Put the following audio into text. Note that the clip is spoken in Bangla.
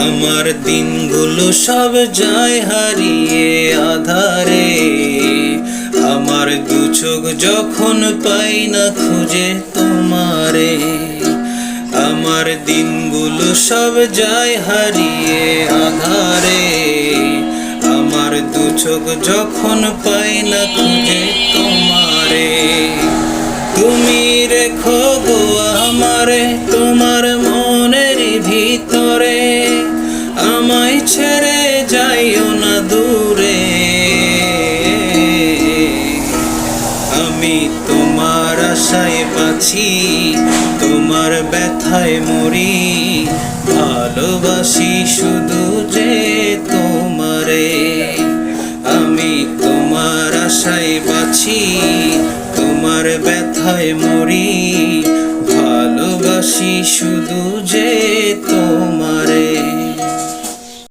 আমার দিনগুলো সব যায় হারিয়ে আধারে, আমার দু চোখ যখন পাই না খুঁজে তোমারে। আমার দিনগুলো সব যায় হারিয়ে আধারে, আমার দু চোখ যখন পাই না খুঁজে তোমারে। তুমি রেখো গো আমারে তোমার মনের ভিতরে, আমায় ছেড়ে যাইও না দূরে। আমি তোমার আশায় বাঁচি, তোমার ব্যথায় মরি, ভালোবাসি শুধু যে তোমারে। আমি তোমার আশায় বাঁচি, তোমার ব্যথায় মরি, ভালোবাসি শুধু যে